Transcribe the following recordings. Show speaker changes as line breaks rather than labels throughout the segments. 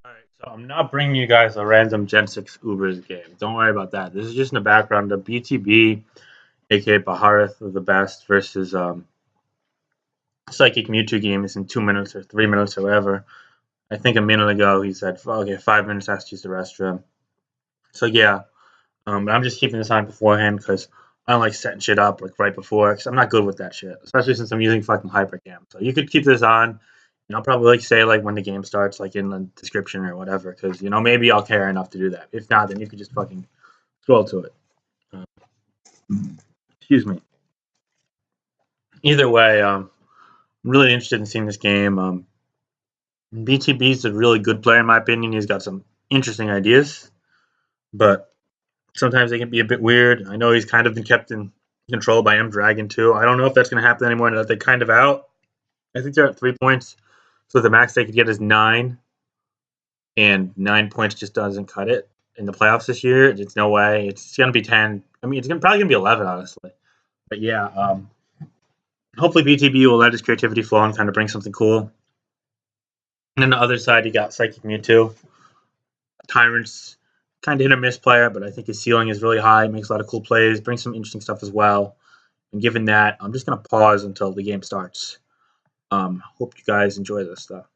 Alright, so I'm not bringing you guys a random Gen 6 Ubers game. Don't worry about that. This is just in the background. The BTB, aka Baharith of the Best, versus PsychicMewtwo game is in 2 minutes or 3 minutes or whatever. I think a minute ago he said, okay, 5 minutes, has to use the restroom. So yeah, but I'm just keeping this on beforehand because I don't like setting shit up like right before because I'm not good with that shit, especially since I'm using fucking Hypercam. So you could keep this on. And I'll probably like say like when the game starts, like in the description or whatever, because maybe I'll care enough to do that. If not, then you could just fucking scroll to it. Uh, excuse me. Either way, I'm really interested in seeing this game. BTB is a really good player in my opinion. He's got some interesting ideas, but sometimes they can be a bit weird. I know he's kind of been kept in control by M Dragon too. I don't know if that's going to happen anymore. Now that they're kind of out. I think they're at 3 points, so the max they could get is 9. And 9 points just doesn't cut it in the playoffs this year. It's no way. It's going to be 10. I mean, probably going to be 11, honestly. But yeah, hopefully BTB will let his creativity flow and kind of bring something cool. And then the other side, you got PsychicMewtwo. Tyrant's kind of hit or miss player, but I think his ceiling is really high. Makes a lot of cool plays, brings some interesting stuff as well. And given that, I'm just going to pause until the game starts. Hope you guys enjoy this stuff.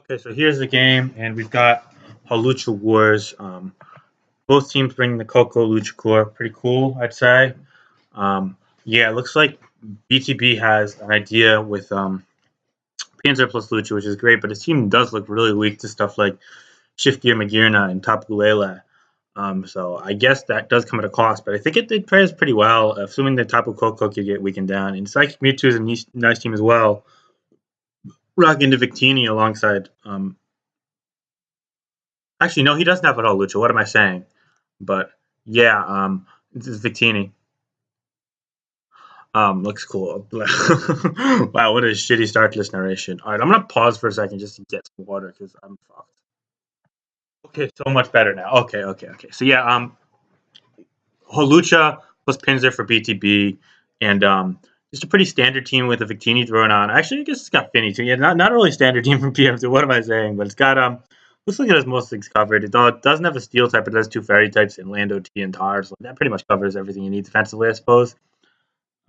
Okay, so here's the game, and we've got Hawlucha Wars. Both teams bring the Coco Lucha Core. Pretty cool, I'd say. Yeah, it looks like BTB has an idea with Panzer plus Lucha, which is great, but his team does look really weak to stuff like Shift Gear Magirna and Tapu Lele. So I guess that does come at a cost, but I think it plays pretty well, assuming that Tapu Koko could get weakened down. And PsychicMewtwo is a nice team as well. Rock into Victini alongside. Actually, no, he doesn't have it all, Lucha. What am I saying? But yeah, this is Victini. Looks cool. Wow, what a shitty start to this narration. All right, I'm gonna pause for a second just to get some water because I'm fucked. Okay, so much better now. Okay. So yeah, Hawlucha plus Pinzer for BTB, and just a pretty standard team with a Victini thrown on. Actually, I guess it's got Finny too. Yeah, not a really standard team from PM2. What am I saying? But it's got looks like it has most things covered. It doesn't have a steel type, but it has 2 fairy types in Lando T and Tar. So that pretty much covers everything you need defensively, I suppose.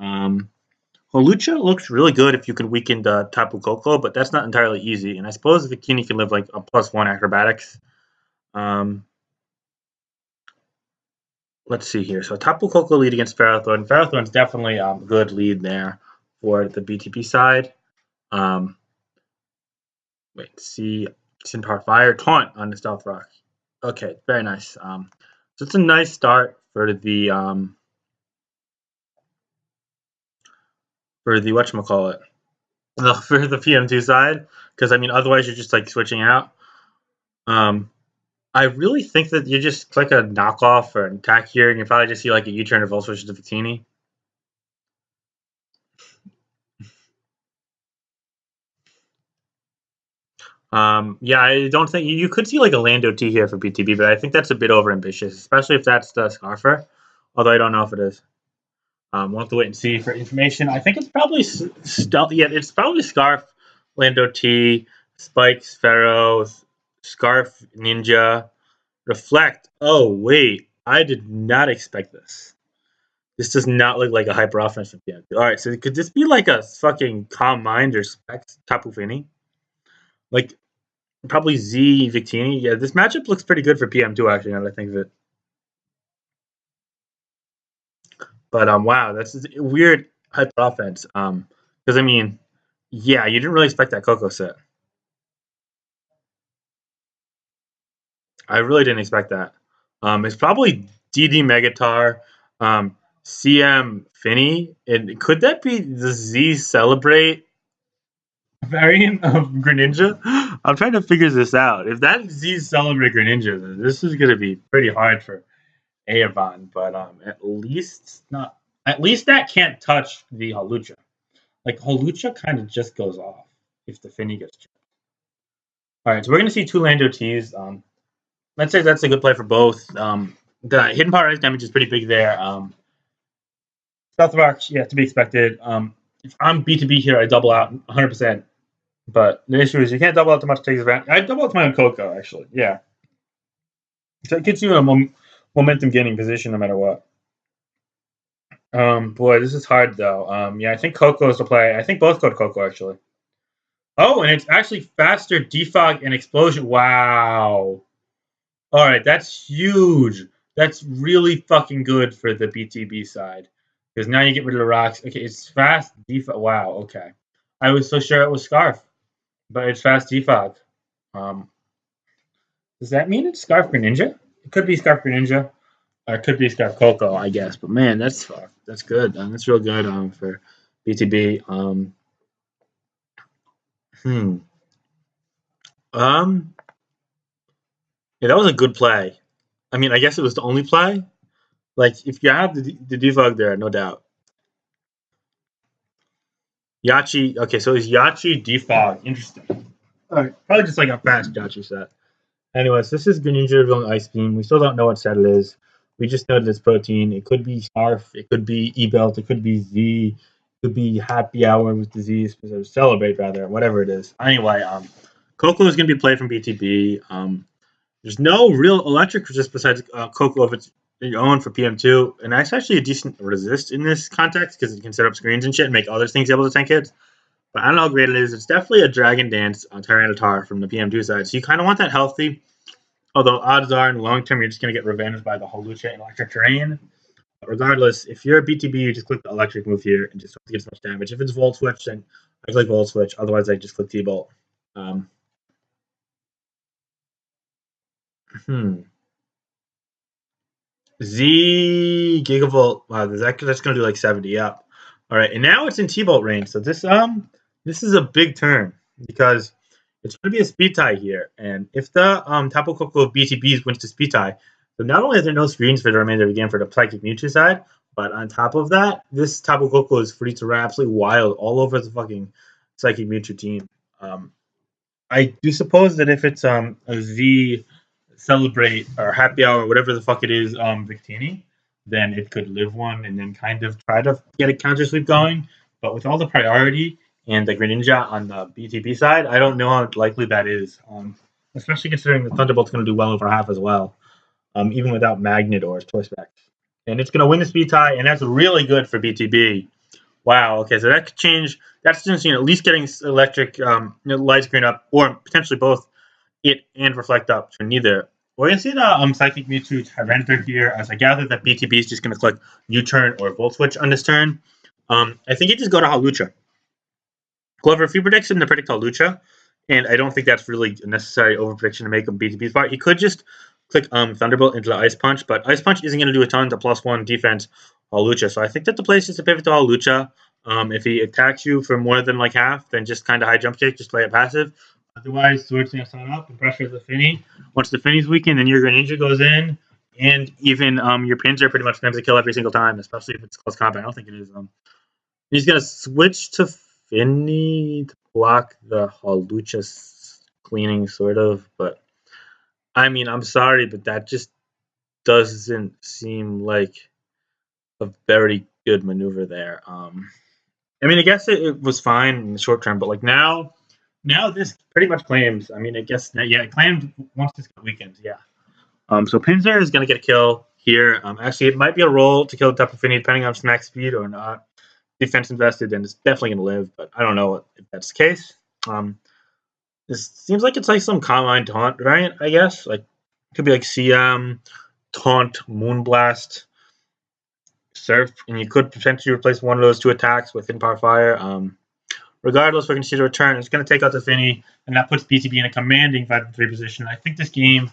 Hawlucha looks really good if you can weaken the Tapu Koko, but that's not entirely easy. And I suppose Victini can live like a +1 acrobatics. Let's see here. So Tapu Koko lead against Ferrothorn. Ferrothorn's definitely a good lead there for the BTP side. See, Sin Power Fire, Taunt on the Stealth Rock. Okay, very nice. So it's a nice start for the whatchamacallit, for the PM2 side, because I mean otherwise you're just like switching out. I really think that you just click a knockoff or an attack here, and you probably just see like a U-turn or Volt Switch to Victini. Yeah, I don't think you could see like a Lando T here for BTB, but I think that's a bit over ambitious, especially if that's the Scarfer. Although I don't know if it is. We'll have to wait and see for information. I think it's probably stealth. Yeah, it's probably Scarf, Lando T, Spikes, Pharaoh, Scarf, Ninja, Reflect. Oh wait, I did not expect this. This does not look like a hyper offensive game. All right, so could this be like a fucking Calm Mind or Specs Tapu Fini? Like probably Z Victini. Yeah, this matchup looks pretty good for PM2 actually. Now that I think of it. But wow, that's a weird hyper offense. Because I mean, yeah, you didn't really expect that Coco set. I really didn't expect that. It's probably DD Megatar, CM Finny, and could that be the Z Celebrate variant of Greninja? I'm trying to figure this out. If that Z Celebrate Greninja, then this is gonna be pretty hard for Avon, but at least not. At least that can't touch the Hawlucha. Like Hawlucha kind of just goes off if the Finny gets chipped. All right, so we're gonna see 2 Lando Ts. Let's say that's a good play for both. The hidden power damage is pretty big there. Stealth Rock, yeah, to be expected. If I'm BTB here, I double out 100%. But the issue is you can't double out too much to take advantage. I double out my own Coco, actually. Yeah. So it gets you in a momentum gaining position no matter what. Boy, this is hard though. Yeah, I think Coco is the play. I think both go to Coco actually. Oh, and it's actually faster defog and explosion. Wow. All right, that's huge. That's really fucking good for the BTB side because now you get rid of the rocks. Okay, it's fast defog. Wow. Okay, I was so sure it was Scarf, but it's fast defog. Um, does that mean it's Scarf Greninja? It could be Scarf Greninja, or it could be Scarf Coco, I guess. But man, that's good. That's real good for BTB. Hmm. Um. Yeah, that was a good play. I mean, I guess it was the only play. Like, if you have the defog there, no doubt. Yachi. Okay, so is Yachi defog? Interesting. All right, probably just like a fast Yachi set. Anyways, this is Greninja revealing Ice Beam. We still don't know what set it is. We just know that it's protein. It could be Scarf. It could be E-Belt. It could be Z. It could be Happy Hour with disease. Celebrate, rather. Whatever it is. Anyway, Coco is going to be played from BTB. There's no real electric resist besides Coco if it's your own for PM2. And that's actually a decent resist in this context because it can set up screens and shit and make other things able to tank hits. But I don't know how great it is. It's definitely a Dragon Dance on Tyranitar from the PM2 side. So you kind of want that healthy. Although odds are in the long term, you're just going to get revenged by the Hawlucha and Electric Terrain. But regardless, if you're a BTB, you just click the electric move here and just don't get as much damage. If it's Volt Switch, then I click Volt Switch. Otherwise, I just click T-Bolt. Hmm. Z Gigavolt. Wow, that's going to do like 70 up. All right, and now it's in T-Bolt range. So this is a big turn because it's going to be a speed tie here. And if the Tapu Koko of BTBs wins the speed tie, then not only are there no screens for the remainder of the game for the PsychicMewtwo side, but on top of that, this Tapu Koko is free to run absolutely wild all over the fucking PsychicMewtwo team. I do suppose that if it's a Z Celebrate or Happy Hour, whatever the fuck it is, Victini, then it could live one and then kind of try to get a counter sweep going. But with all the priority and the Greninja on the BTB side, I don't know how likely that is. Especially considering the Thunderbolt's going to do well over half as well, even without Magnet or Choice Specs. And it's going to win the speed tie, and that's really good for BTB. Wow. Okay, so that could change. That's just at least getting electric light screen up, or potentially both it and reflect up. So neither. We're gonna see the Psychic Mewtwo Tyranitar here. As I gather that BTB is just gonna click U-turn or Volt Switch on this turn. I think you just go to Hawlucha. However, if you predict him to predict Hawlucha, and I don't think that's really a necessary over prediction to make him BTB's part, he could just click Thunderbolt into the Ice Punch, but Ice Punch isn't going to do a ton to +1 defense Hawlucha. So I think that the play is just to pivot to Hawlucha. If he attacks you for more than like half, then just kind of high jump kick, just play it passive. Otherwise, Swords going to sign up and pressure the Finny. Once the Finny's weakened, then your Greninja goes in, and even your pins are pretty much going to kill every single time, especially if it's close combat. I don't think it is. He's going to switch to Finny to block the Hawlucha cleaning, sort of. But, I mean, I'm sorry, but that just doesn't seem like a very good maneuver there. I mean, I guess it was fine in the short term, but like now this pretty much claims. I mean, I guess it claimed once this got weakened. Yeah. So Pinsir is gonna get a kill here. Actually, it might be a roll to kill the Tapu Fini depending on snack speed or not. Defense invested, and it's definitely gonna live, but I don't know if that's the case. This seems like it's like some Combine Taunt variant, I guess. Like it could be like CM Taunt Moonblast Surf, and you could potentially replace one of those two attacks with Power Fire. Regardless, we're going to see the return. It's going to take out the Finny, and that puts BTB in a commanding 5-3 position. I think this game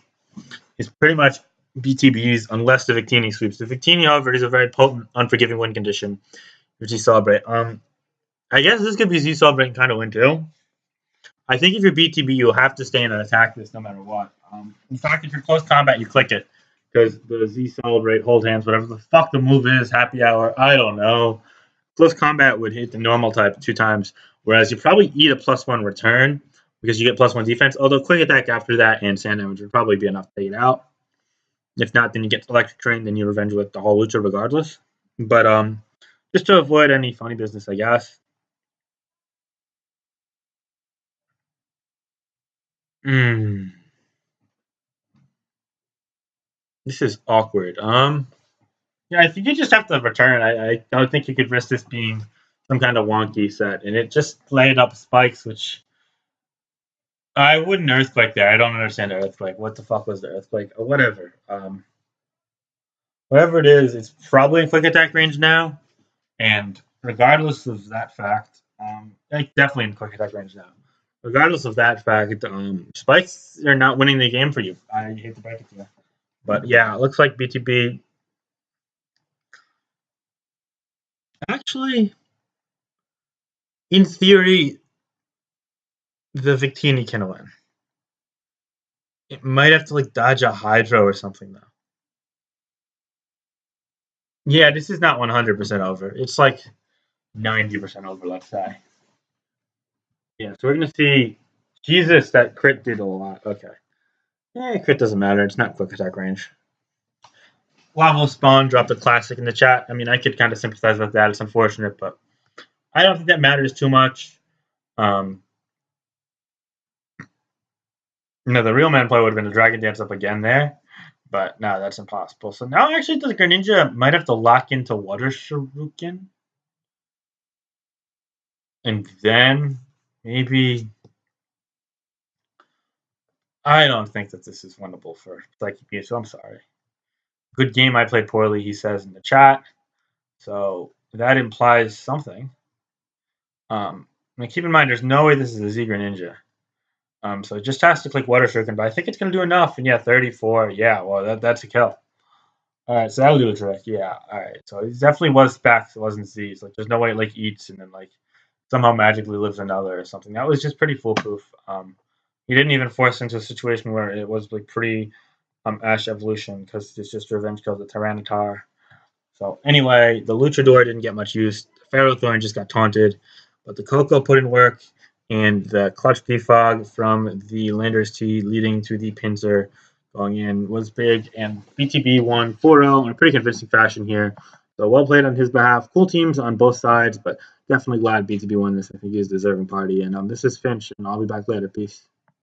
is pretty much BTB's unless the Victini sweeps. The Victini, however, is a very potent, unforgiving win condition, which you celebrate. I guess this could be Z Celebrate and kind of win too. I think if you're BTB, you'll have to stay in and attack this no matter what. In fact, if you're close combat, you click it because the Z Celebrate, hold hands, whatever the fuck the move is, Happy Hour, I don't know. Close combat would hit the normal type 2 times, whereas you probably eat a +1 return because you get +1 defense. Although quick attack after that and sand damage would probably be enough to take it out. If not, then you get electric train, then you revenge with the Hawlucha regardless. But just to avoid any funny business, I guess. Hmm. This is awkward. Yeah, I think you just have to return. I don't think you could risk this being some kind of wonky set, and it just laid up spikes, which I wouldn't earthquake there. I don't understand the earthquake. What the fuck was the earthquake? Or whatever. Whatever it is, it's probably in quick attack range now, and regardless of that fact, like definitely in quick attack range now. Regardless of that fact, spikes are not winning the game for you. I hate to break it to you, but yeah, it looks like BTB actually, in theory, the Victini can win. It might have to like dodge a Hydro or something though. Yeah, this is not 100% over. It's like 90% over, let's say. Yeah, so we're gonna see. Jesus, that crit did a lot. Okay. Yeah, crit doesn't matter. It's not quick attack range. Lavo Spawn dropped a classic in the chat. I mean, I could kind of sympathize with that. It's unfortunate, but I don't think that matters too much. Um, the real man play would have been a Dragon Dance up again there, but no, that's impossible. So now actually the Greninja might have to lock into Water Shuriken, and then maybe I don't think that this is winnable for PsychicMewtwo. I'm sorry. Good game. I played poorly, he says in the chat. So that implies something. Keep in mind, there's no way this is a Z Greninja. So it just has to click Water Shuriken, but I think it's going to do enough. And yeah, 34. Yeah, well, that's a kill. All right, so that'll do the trick. Yeah, all right. So it definitely was specs. It wasn't Z's. Like, there's no way it like eats and then like somehow magically lives another or something. That was just pretty foolproof. He didn't even force into a situation where it was like pretty Ash evolution because it's just revenge kills the Tyranitar. So anyway, the Luchador didn't get much use. The Ferrothorn just got taunted, but the Coco put in work, and the clutch P-Fog from the Landers T leading to the Pinsir going in was big, and BTB won 4-0 in a pretty convincing fashion here. So well played on his behalf. Cool teams on both sides, but definitely glad BTB won this. I think he's a deserving party. And this is Finch, and I'll be back later. Peace.